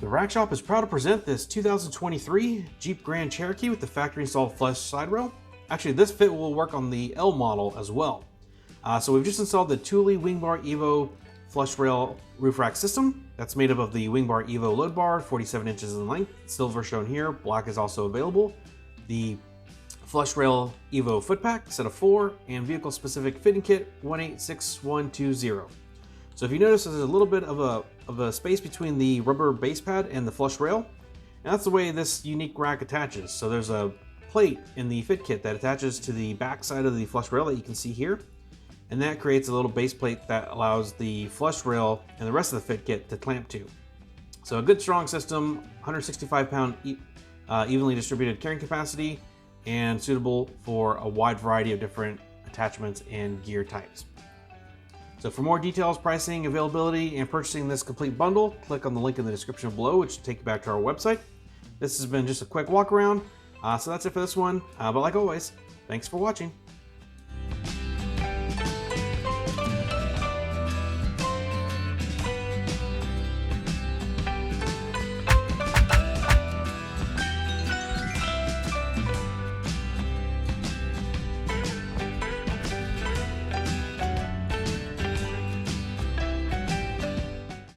The Rack Shop is proud to present this 2023 Jeep Grand Cherokee with the factory installed flush side rail. Actually, this fit will work on the L model as well. So we've just installed the Thule WingBar Evo flush rail roof rack system. That's made up of the WingBar Evo load bar, 47 inches in length, silver shown here, black is also available. The flush rail Evo foot pack, set of 4, and vehicle specific fitting kit 186120. So if you notice, there's a little bit of a space between the rubber base pad and the flush rail. And that's the way this unique rack attaches. So there's a plate in the fit kit that attaches to the back side of the flush rail that you can see here. And that creates a little base plate that allows the flush rail and the rest of the fit kit to clamp to. So a good strong system, 165 pound evenly distributed carrying capacity, and suitable for a wide variety of different attachments and gear types. So for more details, pricing, availability, and purchasing this complete bundle, click on the link in the description below, which will take you back to our website. This has been just a quick walk around. So that's it for this one. But like always, thanks for watching.